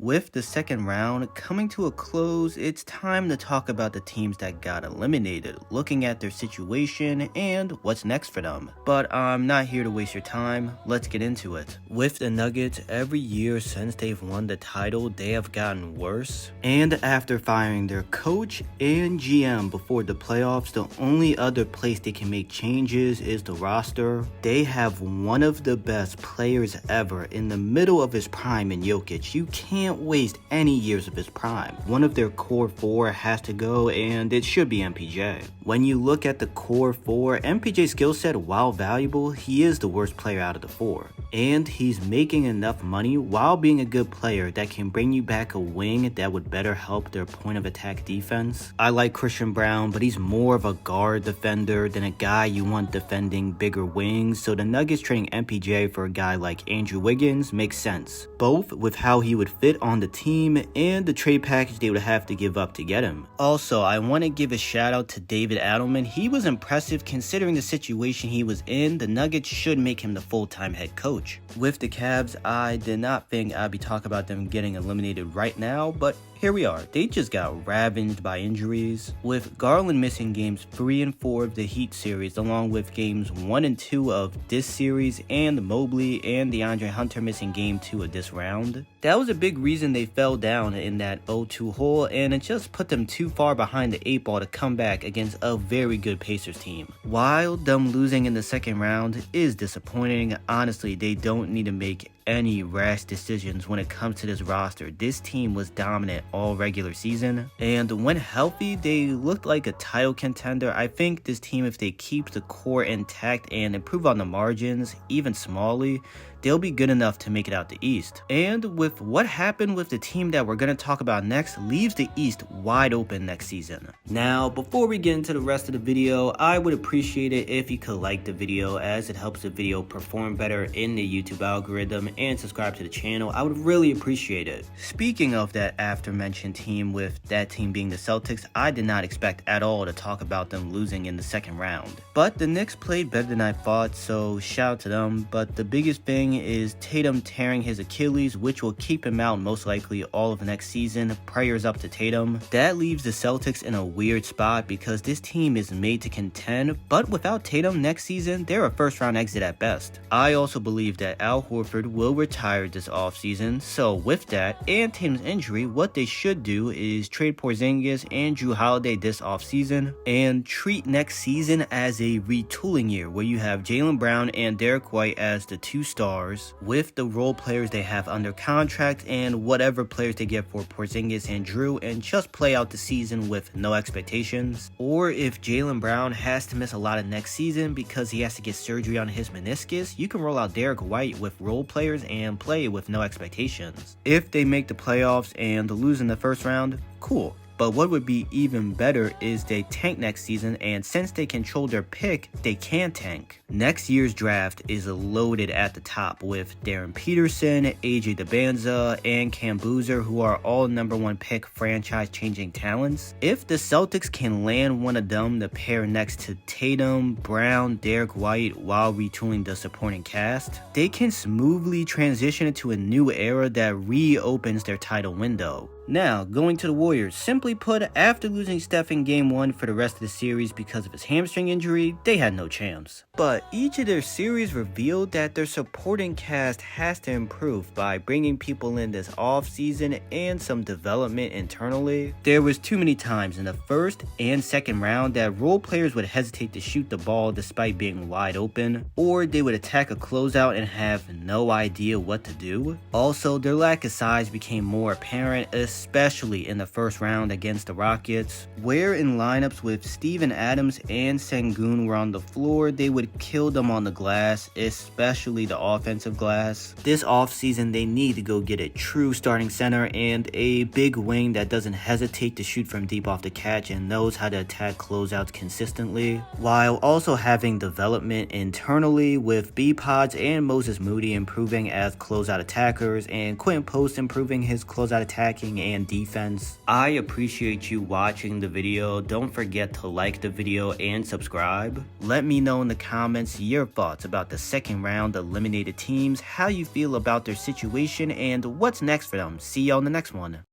With the second round coming to a close, it's time to talk about the teams that got eliminated, looking at their situation and what's next for them. But I'm not here to waste your time, let's get into it. With the Nuggets, every year since they've won the title, they have gotten worse. And after firing their coach and GM before the playoffs, the only other place they can make changes is the roster. They have one of the best players ever in the middle of his prime in Jokic. You can't waste any years of his prime. One of their core four has to go, and it should be MPJ. When you look at the core four, MPJ's skill set, while valuable, he is the worst player out of the four. And he's making enough money while being a good player that can bring you back a wing that would better help their point of attack defense. I like Christian Braun, but he's more of a guard defender than a guy you want defending bigger wings, so the Nuggets trading MPJ for a guy like Andrew Wiggins makes sense, both with how he would fit on the team and the trade package they would have to give up to get him. Also, I want to give a shout out to David Adelman. He was impressive considering the situation he was in. The Nuggets should make him the full-time head coach. With the Cavs, I did not think I'd be talking about them getting eliminated right now, but here we are. They just got ravaged by injuries, with Garland missing games 3 and 4 of the Heat series, along with games 1 and 2 of this series, and Mobley and DeAndre Hunter missing game 2 of this round. That was a big reason they fell down in that 0-2 hole, and it just put them too far behind the 8 ball to come back against a very good Pacers team. While them losing in the second round is disappointing, honestly, they don't need to make any rash decisions when it comes to this roster. This team was dominant all regular season, and when healthy, they looked like a title contender. I think this team, if they keep the core intact and improve on the margins, even smallly, they'll be good enough to make it out the East. And with what happened with the team that we're going to talk about next, leaves the East wide open next season. Now, before we get into the rest of the video, I would appreciate it if you could like the video, as it helps the video perform better in the YouTube algorithm, and subscribe to the channel. I would really appreciate it. Speaking of that aforementioned team, with that team being the Celtics, I did not expect at all to talk about them losing in the second round. But the Knicks played better than I thought, so shout out to them. But the biggest thing is Tatum tearing his Achilles, which will keep him out most likely all of next season. Prayers up to Tatum. That leaves the Celtics in a weird spot because this team is made to contend, but without Tatum next season, they're a first round exit at best. I also believe that Al Horford will retire this offseason, so with that and Tatum's injury, what they should do is trade Porzingis and Jrue Holiday this offseason and treat next season as a retooling year where you have Jaylen Brown and Derek White as the two stars with the role players they have under contract and whatever players they get for Porzingis and Jrue, and just play out the season with no expectations. Or if Jaylen Brown has to miss a lot of next season because he has to get surgery on his meniscus, you can roll out Derek White with role players and play with no expectations. If they make the playoffs and lose in the first round, cool. But what would be even better is they tank next season, and since they control their pick, they can tank. Next year's draft is loaded at the top with Darren Peterson, AJ DeBanza, and Cam Boozer, who are all #1 pick franchise-changing talents. If the Celtics can land one of them to pair next to Tatum, Brown, Derek White while retooling the supporting cast, they can smoothly transition into a new era that reopens their title window. Now, going to the Warriors. Simply put, after losing Steph in Game 1 for the rest of the series because of his hamstring injury, they had no chance. But each of their series revealed that their supporting cast has to improve by bringing people in this offseason and some development internally. There was too many times in the first and second round that role players would hesitate to shoot the ball despite being wide open, or they would attack a closeout and have no idea what to do. Also, their lack of size became more apparent, especially in the first round against the Rockets, where in lineups with Steven Adams and Sengun were on the floor, they would kill them on the glass, especially the offensive glass. This offseason, they need to go get a true starting center and a big wing that doesn't hesitate to shoot from deep off the catch and knows how to attack closeouts consistently, while also having development internally with B-Pods and Moses Moody improving as closeout attackers and Quentin Post improving his closeout attacking and defense. I appreciate you watching the video. Don't forget to like the video and subscribe. Let me know in the comments your thoughts about the second round eliminated teams, how you feel about their situation, and what's next for them. See you on the next one.